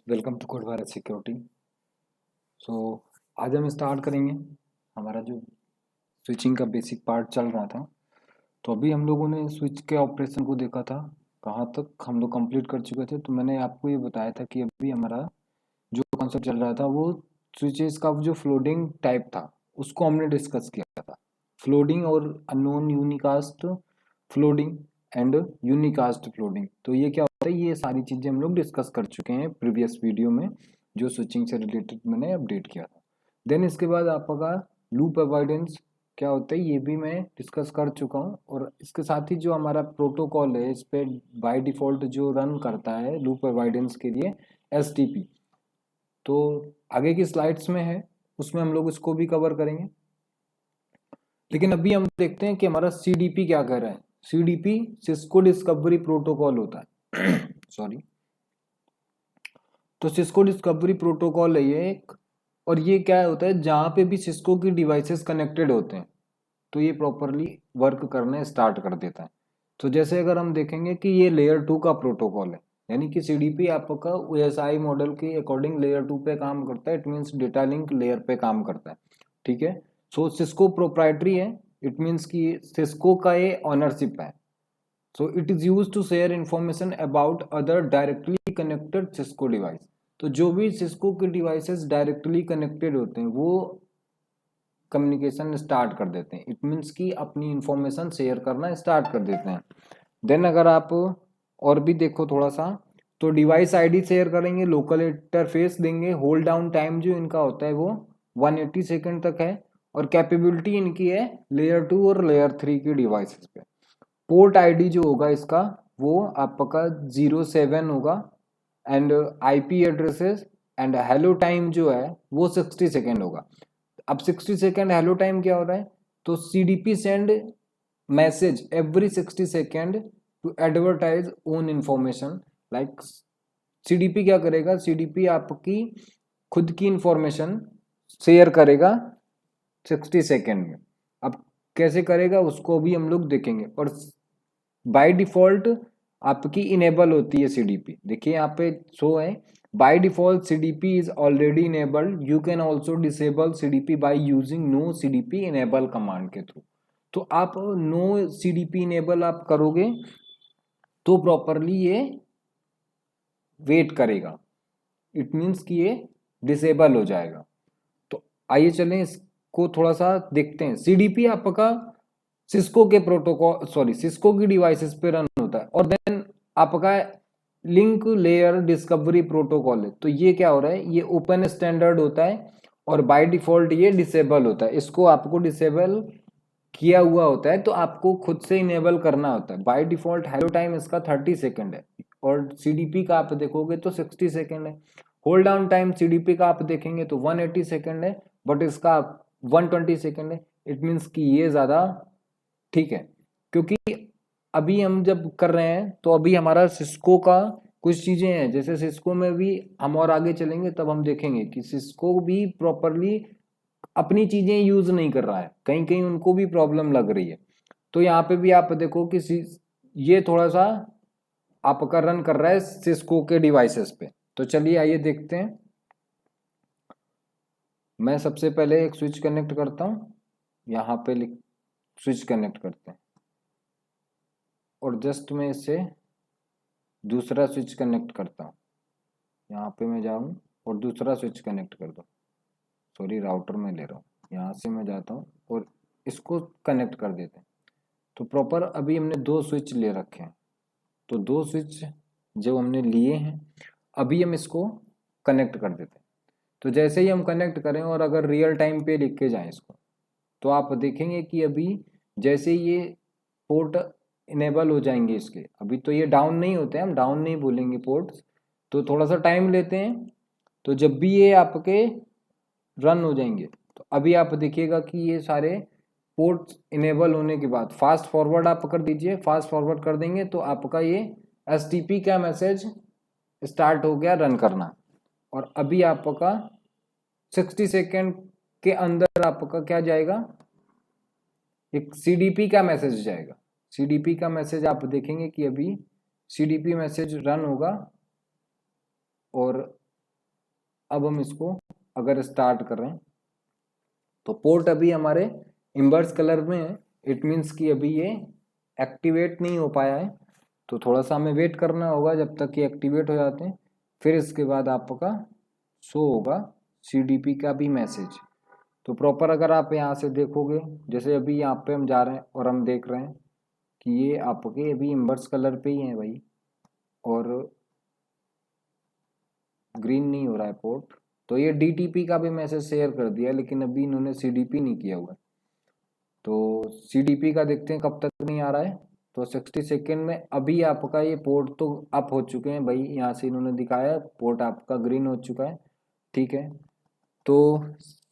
Welcome to code Bharat security. So आज हम start करेंगे हमारा जो स्विचिंग का बेसिक पार्ट चल रहा था। तो अभी हम लोगों ने स्विच के ऑपरेशन को देखा था, कहाँ तक हम लोग कंप्लीट कर चुके थे। तो मैंने आपको ये बताया था कि अभी हमारा जो कॉन्सेप्ट चल रहा था वो स्विचेस का जो फ्लोटिंग टाइप था उसको हमने डिस्कस किया था। फ्लोटिंग और unknown unicast floating and unicast floating. तो ये क्या होता है, ये सारी चीज़ें हम लोग डिस्कस कर चुके हैं प्रीवियस वीडियो में, जो स्विचिंग से रिलेटेड मैंने अपडेट किया था। देन इसके बाद आपका लूप अवॉइडेंस क्या होता है ये भी मैं डिस्कस कर चुका हूँ। और इसके साथ ही जो हमारा प्रोटोकॉल है इस पे बाय डिफ़ॉल्ट जो रन करता है लूप अवॉइडेंस के लिए एसटीपी, तो आगे की स्लाइड्स में है, उसमें हम लोग इसको भी कवर करेंगे। लेकिन अभी हम देखते हैं कि हमारा सीडीपी क्या कर रहा है। सीडीपी सिस्को डिस्कवरी प्रोटोकॉल होता है सॉरी। तो सिस्को डिस्कवरी प्रोटोकॉल है ये एक, और ये क्या होता है, जहां पे भी सिस्को की डिवाइसेस कनेक्टेड होते हैं तो ये प्रॉपरली वर्क करने स्टार्ट कर देता है। तो जैसे अगर हम देखेंगे कि ये लेयर 2 का प्रोटोकॉल है, यानी कि सीडीपी आपका ओएसआई मॉडल के अकॉर्डिंग लेयर 2 पे काम करता है। It means data link layer पे काम करता है, ठीक है। सो सिस्को प्रोप्राइटरी है, इट मीन्स कि सिस्को का ये ऑनरशिप है। So it is use to share information about other directly connected Cisco device. तो जो भी सिस्को के डिवाइसेस डायरेक्टली कनेक्टेड होते हैं वो कम्युनिकेशन स्टार्ट कर देते हैं। इट मीन्स कि अपनी इंफॉर्मेशन शेयर करना स्टार्ट कर देते हैं। देन अगर आप और भी देखो थोड़ा सा, तो डिवाइस आईडी शेयर करेंगे, लोकल इंटरफेस देंगे, होल्ड डाउन टाइम जो इनका होता है वो 180 सेकेंड तक है। और कैपेबिलिटी इनकी है लेयर 2 और लेयर 3 की डिवाइसेस पे। पोर्ट आईडी जो होगा इसका वो आपका 07 होगा, and IP addresses and hello time जो है वो 60 सेकेंड होगा। अब 60 सेकेंड हेलो टाइम क्या हो रहा है, तो CDP send message every 60 second to advertise own information. Like CDP क्या करेगा, सीडीपी आपकी खुद की इंफॉर्मेशन शेयर करेगा 60 सेकेंड में। अब कैसे करेगा उसको भी हम लोग देखेंगे। और बाय डिफॉल्ट आपकी इनेबल होती है सीडीपी, देखिए यहाँ पे शो है by default CDP is already enabled, you can also disable CDP by using no CDP enable command के थ्रू। तो आप नो सीडीपी इनेबल आप करोगे तो प्रॉपरली ये वेट करेगा, इट मीन्स कि ये डिसेबल हो जाएगा। तो आइए चलें इसको थोड़ा सा देखते हैं। सीडीपी आपका सिस्को के प्रोटोकॉल सॉरी सिस्को की डिवाइसेस पे रन होता है। और देन आपका लिंक लेयर डिस्कवरी प्रोटोकॉल है। तो ये क्या हो रहा है, ये ओपन स्टैंडर्ड होता है और बाय डिफॉल्ट ये डिसेबल होता है। इसको आपको डिसेबल किया हुआ होता है तो आपको खुद से इनेबल करना होता है। बाय डिफॉल्ट हेलो टाइम इसका 30 सेकेंड है और सीडीपी का आप देखोगे तो 60 सेकेंड है। होल्ड डाउन टाइम सीडीपी का आप देखेंगे तो 180 सेकेंड है, बट इसका 120 सेकेंड है। इट मीन्स कि ये ज़्यादा ठीक है, क्योंकि अभी हम जब कर रहे हैं तो अभी हमारा सिस्को का कुछ चीज़ें हैं, जैसे सिस्को में भी हम और आगे चलेंगे तब हम देखेंगे कि सिस्को भी प्रॉपरली अपनी चीज़ें यूज़ नहीं कर रहा है, कहीं कहीं उनको भी प्रॉब्लम लग रही है। तो यहाँ पे भी आप देखो कि ये थोड़ा सा आपका रन कर रहा है सिस्को के डिवाइसेस पे। तो चलिए आइए देखते हैं। मैं सबसे पहले एक स्विच कनेक्ट करता हूँ, यहाँ पे स्विच कनेक्ट करते हैं और जस्ट मैं इससे दूसरा स्विच कनेक्ट करता हूँ। यहाँ पे मैं जाऊँ और दूसरा स्विच कनेक्ट कर दूँ, सॉरी राउटर में ले रहा हूँ। यहाँ से मैं जाता हूँ और इसको कनेक्ट कर देते हैं। तो प्रॉपर अभी हमने दो स्विच ले रखे हैं। तो दो स्विच जब हमने लिए हैं अभी हम इसको कनेक्ट कर देते हैं। तो जैसे ही हम कनेक्ट करें और अगर रियल टाइम पे लिख के जाएं इसको, तो आप देखेंगे कि अभी जैसे ये पोर्ट इनेबल हो जाएंगे इसके, अभी तो ये डाउन नहीं होते हैं, हम डाउन नहीं बोलेंगे पोर्ट्स, तो थोड़ा सा टाइम लेते हैं। तो जब भी ये आपके रन हो जाएंगे तो अभी आप देखिएगा कि ये सारे पोर्ट्स इनेबल होने के बाद फास्ट फॉरवर्ड आप कर दीजिए। फास्ट फॉरवर्ड कर देंगे तो आपका ये एसटीपी का मैसेज स्टार्ट हो गया रन करना। और अभी आपका 60 सेकेंड के अंदर आपका क्या जाएगा, एक सीडीपी का मैसेज जाएगा। सीडीपी का मैसेज आप देखेंगे कि अभी सीडीपी मैसेज रन होगा और अब हम इसको अगर स्टार्ट कर रहे हैं तो पोर्ट अभी हमारे इन्वर्स कलर में है, इट मीन्स कि अभी ये एक्टिवेट नहीं हो पाया है। तो थोड़ा सा हमें वेट करना होगा जब तक ये एक्टिवेट हो जाते हैं, फिर इसके बाद आपका शो होगा CDP का भी मैसेज। तो प्रॉपर अगर आप यहाँ से देखोगे, जैसे अभी यहाँ पे हम जा रहे हैं और हम देख रहे हैं कि ये आपके अभी इन्वर्स कलर पे ही है भाई, और ग्रीन नहीं हो रहा है पोर्ट। तो ये DTP का भी मैसेज शेयर कर दिया, लेकिन अभी इन्होंने CDP नहीं किया हुआ है। तो CDP का देखते हैं कब तक नहीं आ रहा है। तो 60 सेकेंड में अभी आपका ये पोर्ट तो अप हो चुके हैं भाई, यहाँ से इन्होंने दिखाया पोर्ट आपका ग्रीन हो चुका है, ठीक है। तो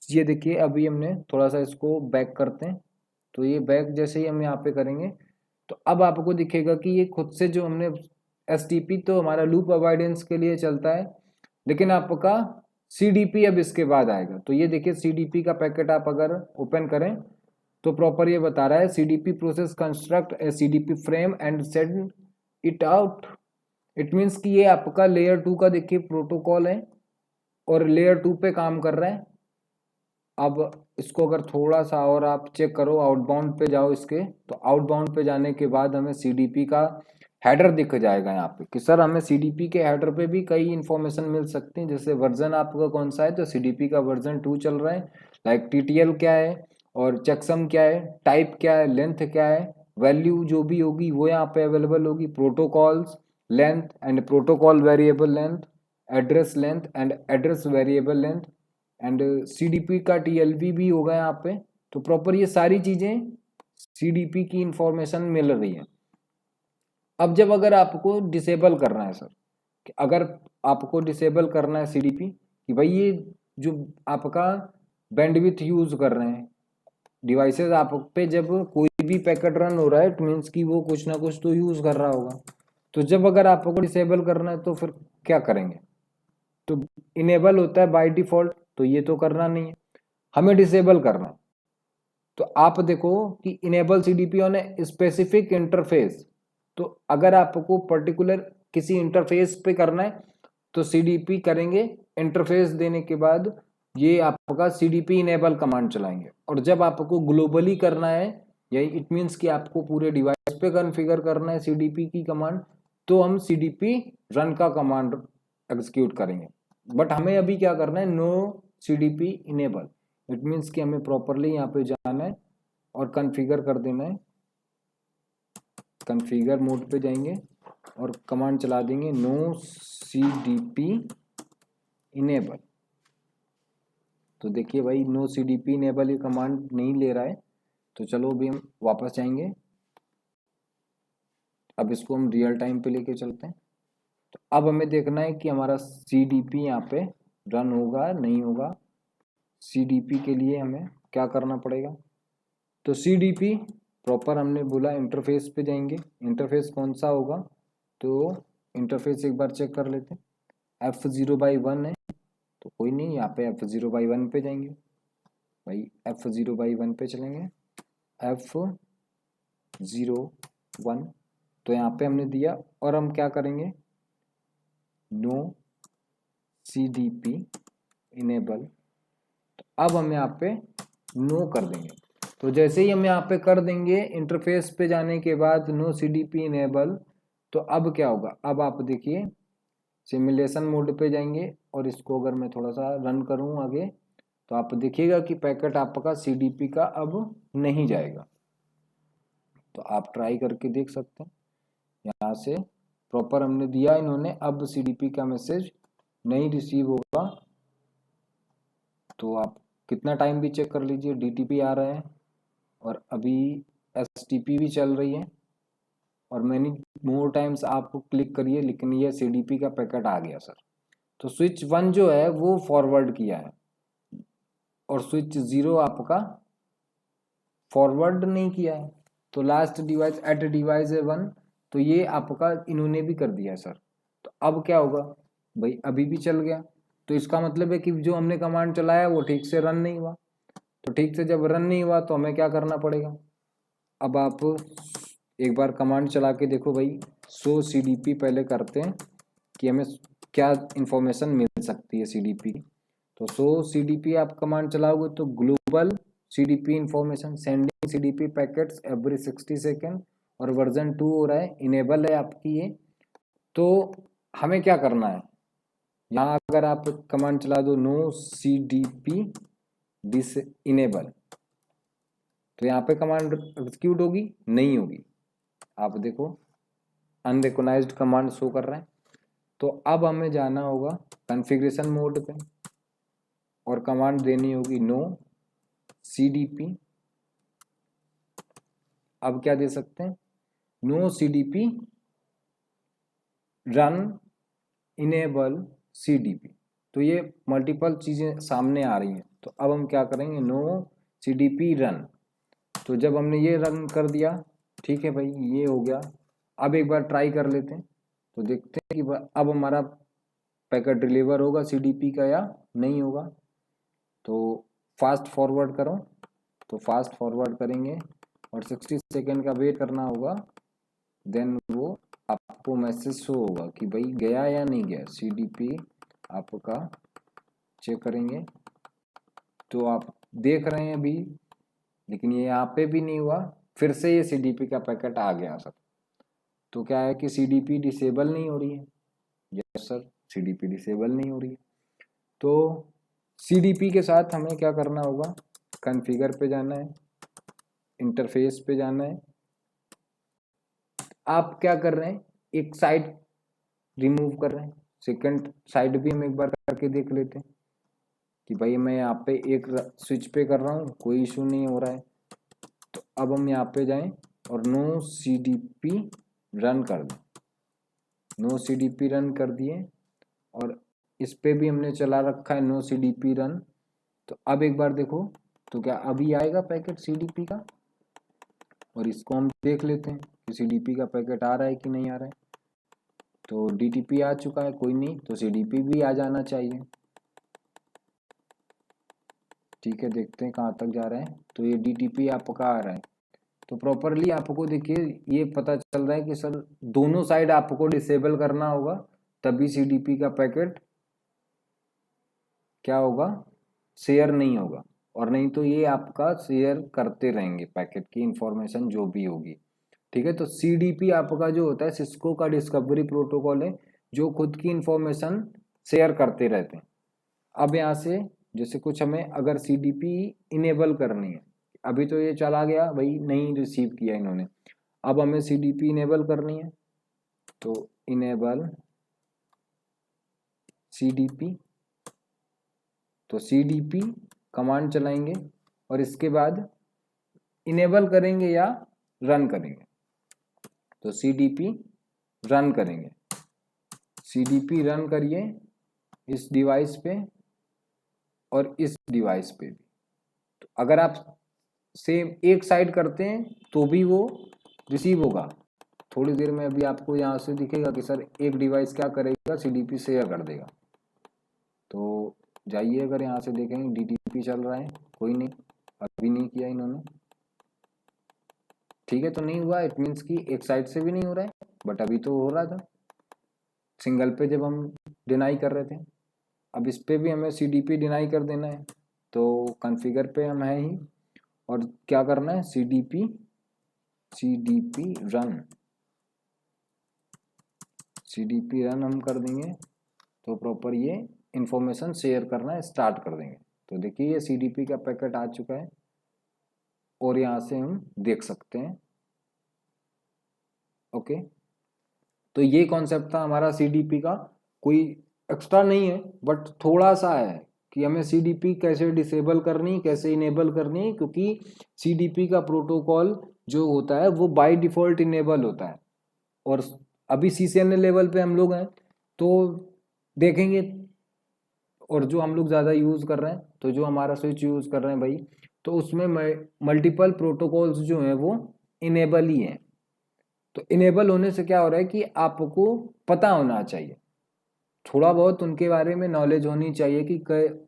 ये देखिए अभी हमने थोड़ा सा इसको बैक करते हैं। तो ये बैक जैसे ही हम यहाँ पे करेंगे तो अब आपको दिखेगा कि ये खुद से जो हमने STP तो हमारा लूप अवॉइडेंस के लिए चलता है, लेकिन आपका CDP अब इसके बाद आएगा। तो ये देखिए CDP का पैकेट आप अगर ओपन करें तो प्रॉपर ये बता रहा है CDP process construct A CDP frame and send it out. It means कि ये आपका लेयर 2 का देखिए प्रोटोकॉल है और लेयर 2 पे काम कर रहा है। अब इसको अगर थोड़ा सा और आप चेक करो, आउटबाउंड पे जाओ इसके, तो आउटबाउंड पे जाने के बाद हमें CDP का हेडर दिख जाएगा यहाँ पे कि सर हमें CDP के हेडर पे भी कई इन्फॉर्मेशन मिल सकती है। जैसे वर्जन आपका कौन सा है, तो CDP का वर्जन 2 चल रहा है, लाइक TTL क्या है और चेकसम क्या है, टाइप क्या है, लेंथ क्या है, वैल्यू जो भी होगी वो यहाँ पे अवेलेबल होगी, protocols length and protocol variable length, address length and address variable length and CDP का TLV भी होगा यहाँ पे। तो प्रॉपर ये सारी चीजें CDP की इंफॉर्मेशन मिल रही है। अब जब अगर आपको डिसेबल करना है सर, कि अगर आपको डिसेबल करना है CDP कि भाई ये जो आपका बैंडविड्थ यूज कर रहे हैं डिवाइसेस आप पे, जब कोई भी पैकेट रन हो रहा है इट मीन्स कि वो कुछ ना कुछ तो यूज कर रहा होगा। तो जब अगर आपको डिसेबल करना है तो फिर क्या करेंगे, तो इनेबल होता है बाय डिफॉल्ट, तो ये तो करना नहीं है, हमें डिसेबल करना है। तो आप देखो कि enable CDP on a specific interface, तो अगर आपको पर्टिकुलर किसी इंटरफेस पे करना है तो CDP करेंगे, इंटरफेस देने के बाद ये आपका CDP इनेबल कमांड चलाएंगे। और जब आपको ग्लोबली करना है, या इट मीन्स कि आपको पूरे डिवाइस पे कॉन्फ़िगर करना है CDP की कमांड, तो हम CDP रन का कमांड एग्जीक्यूट करेंगे। बट हमें अभी क्या करना है, no CDP enable, it means कि हमें प्रॉपरली यहाँ पे जाना है और कॉन्फ़िगर कर देना है। कॉन्फ़िगर मोड पे जाएंगे और कमांड चला देंगे नो CDP इनेबल। तो देखिए भाई नो CDP इनेबल ये कमांड नहीं ले रहा है, तो चलो अभी हम वापस जाएंगे। अब इसको हम रियल टाइम पे लेके चलते हैं। तो अब हमें देखना है कि हमारा CDP यहाँ पे रन होगा नहीं होगा। CDP के लिए हमें क्या करना पड़ेगा, तो CDP प्रॉपर हमने बोला इंटरफेस पे जाएंगे, इंटरफेस कौन सा होगा, तो इंटरफेस एक बार चेक कर लेते हैं। F0/1 है, तो कोई नहीं, यहाँ पे F0/1 पे जाएंगे भाई, F0/1 पे चलेंगे, F0/1, तो यहाँ पे हमने दिया और हम क्या करेंगे, नो CDP इनेबल। तो अब हम यहाँ पे नो कर देंगे। तो जैसे ही हम यहाँ पे कर देंगे इंटरफेस पे जाने के बाद नो CDP इनेबल, तो अब क्या होगा, अब आप देखिए सिमुलेशन मोड पे जाएंगे और इसको अगर मैं थोड़ा सा रन करूँ आगे, तो आप देखिएगा कि पैकेट आपका CDP का अब नहीं जाएगा। तो आप ट्राई करके देख सकते हैं, यहाँ से प्रॉपर हमने दिया इन्होंने, अब CDP का मैसेज नहीं रिसीव होगा। तो आप कितना टाइम भी चेक कर लीजिए, DTP आ रहा है और अभी STP भी चल रही है, और मैनी मोर टाइम्स आपको क्लिक करिए, लेकिन ये CDP का पैकेट आ गया सर। तो स्विच 1 जो है वो फॉरवर्ड किया है और स्विच 0 आपका फॉरवर्ड नहीं किया है। तो लास्ट डिवाइस एट डिवाइस 1, तो ये आपका इन्होंने भी कर दिया है सर। तो अब क्या होगा भाई, अभी भी चल गया, तो इसका मतलब है कि जो हमने कमांड चलाया वो ठीक से रन नहीं हुआ। तो ठीक से जब रन नहीं हुआ तो हमें क्या करना पड़ेगा, अब आप एक बार कमांड चला के देखो भाई, शो CDP पहले करते हैं कि हमें क्या इंफॉर्मेशन मिल सकती है CDP की। तो CDP आप कमांड चलाओगे तो global CDP information sending CDP packets every 60 second, और वर्जन 2 हो रहा है, इनेबल है आपकी ये। तो हमें क्या करना है, यहाँ अगर आप कमांड चला दो नो CDP डिस इनेबल, तो यहाँ पे कमांड एग्जीक्यूट होगी नहीं होगी। आप देखो अनरिकॉग्नाइज्ड कमांड शो कर रहे हैं। तो अब हमें जाना होगा कॉन्फ़िगरेशन मोड पे और कमांड देनी होगी नो CDP। अब क्या दे सकते हैं, no CDP run enable CDP। तो ये मल्टीपल चीज़ें सामने आ रही हैं। तो अब हम क्या करेंगे, नो CDP रन। तो जब हमने ये रन कर दिया, ठीक है भाई, ये हो गया। अब एक बार ट्राई कर लेते हैं, तो देखते हैं कि अब हमारा पैकेट डिलीवर होगा CDP का या नहीं होगा। तो फास्ट फॉरवर्ड करो, तो फास्ट फॉरवर्ड करेंगे और 60 सेकेंड का वेट करना होगा। देन वो आपको मैसेज शो होगा कि भाई गया या नहीं गया CDP आपका। चेक करेंगे तो आप देख रहे हैं अभी, लेकिन ये यहाँ पे भी नहीं हुआ, फिर से ये CDP का पैकेट आ गया सर। तो क्या है कि CDP डिसेबल नहीं हो रही है। यस सर, CDP डिसेबल नहीं हो रही है। तो CDP के साथ हमें क्या करना होगा, कॉन्फ़िगर पे जाना है, इंटरफेस पे जाना है। आप क्या कर रहे हैं, एक साइड रिमूव कर रहे हैं, सेकंड साइड भी हम एक बार करके देख लेते हैं कि भाई मैं यहाँ पे एक स्विच पे कर रहा हूँ, कोई इशू नहीं हो रहा है। तो अब हम यहाँ पे जाएं और नो CDP रन कर दें। नो CDP रन कर दिए और इस पे भी हमने चला रखा है नो CDP रन। तो अब एक बार देखो, तो क्या अभी आएगा पैकेट CDP का, और इसको हम देख लेते हैं कि CDP का पैकेट आ रहा है कि नहीं आ रहा है। तो DTP आ चुका है, कोई नहीं, तो CDP भी आ जाना चाहिए। ठीक है, देखते हैं कहाँ तक जा रहा है। तो ये DTP आपका आ रहा है। तो प्रॉपरली आपको देखिए ये पता चल रहा है कि सर दोनों साइड आपको डिसेबल करना होगा, तभी CDP का पैकेट क्या होगा, शेयर नहीं होगा, और नहीं तो ये आपका शेयर करते रहेंगे पैकेट की इंफॉर्मेशन जो भी होगी। ठीक है, तो CDP आपका जो होता है सिस्को का डिस्कवरी प्रोटोकॉल है, जो खुद की इंफॉर्मेशन शेयर करते रहते हैं। अब यहाँ से जैसे कुछ हमें अगर CDP इनेबल करनी है, अभी तो ये चला गया भाई, नहीं रिसीव किया इन्होंने, अब हमें CDP इनेबल करनी है। तो इनेबल CDP, तो CDP कमांड चलाएंगे और इसके बाद इनेबल करेंगे या रन करेंगे। तो CDP रन करेंगे, CDP रन करिए इस डिवाइस पे और इस डिवाइस पे भी। तो अगर आप सेम एक साइड करते हैं तो भी वो रिसीव होगा। थोड़ी देर में अभी आपको यहाँ से दिखेगा कि सर एक डिवाइस क्या करेगा, CDP शेयर कर देगा। तो जाइए, अगर यहाँ से देखेंगे DTP चल रहा है, कोई नहीं, अभी नहीं किया इन्होंने। ठीक है, तो नहीं हुआ, इट मीन्स कि एक साइड से भी नहीं हो रहा है, बट अभी तो हो रहा था सिंगल पे जब हम डिनाई कर रहे थे। अब इस पे भी हमें CDP डिनाई कर देना है। तो कॉन्फ़िगर पे हम है ही, और क्या करना है, CDP रन, CDP रन हम कर देंगे तो प्रॉपर ये इंफॉर्मेशन शेयर करना स्टार्ट कर देंगे। तो देखिए ये CDP का पैकेट आ चुका है और यहाँ से हम देख सकते हैं। ओके, तो ये कॉन्सेप्ट था हमारा CDP का, कोई एक्स्ट्रा नहीं है बट थोड़ा सा है कि हमें CDP कैसे डिसेबल करनी, कैसे इनेबल करनी, क्योंकि CDP का प्रोटोकॉल जो होता है वो बाय डिफॉल्ट इनेबल होता है। और अभी CCNA लेवल पे हम लोग हैं तो देखेंगे, और जो हम लोग ज़्यादा यूज़ कर रहे हैं, तो जो हमारा स्विच यूज़ कर रहे हैं भाई, तो उसमें मल्टीपल प्रोटोकॉल्स जो हैं वो इनेबल ही हैं। तो इनेबल होने से क्या हो रहा है कि आपको पता होना चाहिए, थोड़ा बहुत उनके बारे में नॉलेज होनी चाहिए कि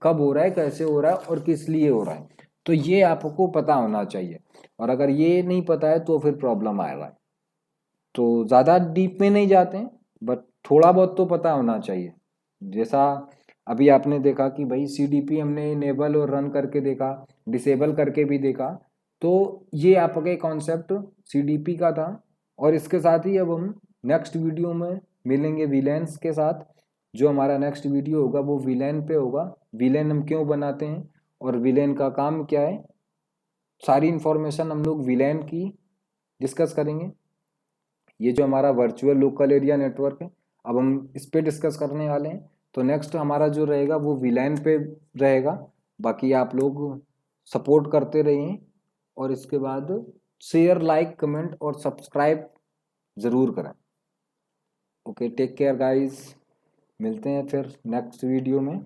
कब हो रहा है, कैसे हो रहा है और किस लिए हो रहा है। तो ये आपको पता होना चाहिए, और अगर ये नहीं पता है तो फिर प्रॉब्लम आएगा। तो ज़्यादा डीप में नहीं जाते हैं, बट थोड़ा बहुत तो पता होना चाहिए। जैसा अभी आपने देखा कि भाई CDP हमने इनेबल और रन करके देखा, डिसेबल करके भी देखा। तो ये आपके कॉन्सेप्ट CDP का था। और इसके साथ ही अब हम नेक्स्ट वीडियो में मिलेंगे विलेन्स के साथ। जो हमारा नेक्स्ट वीडियो होगा वो विलेन पे होगा, विलेन हम क्यों बनाते हैं और विलेन का काम क्या है, सारी इंफॉर्मेशन हम लोग विलेन की डिस्कस करेंगे। ये जो हमारा वर्चुअल लोकल एरिया नेटवर्क है, अब हम इस पे डिस्कस करने वाले हैं। तो नेक्स्ट हमारा जो रहेगा वो विलेन पे रहेगा। बाकी आप लोग सपोर्ट करते रहिए और इसके बाद शेयर, लाइक, कमेंट और सब्सक्राइब ज़रूर करें। ओके, टेक केयर गाइस, मिलते हैं फिर नेक्स्ट वीडियो में।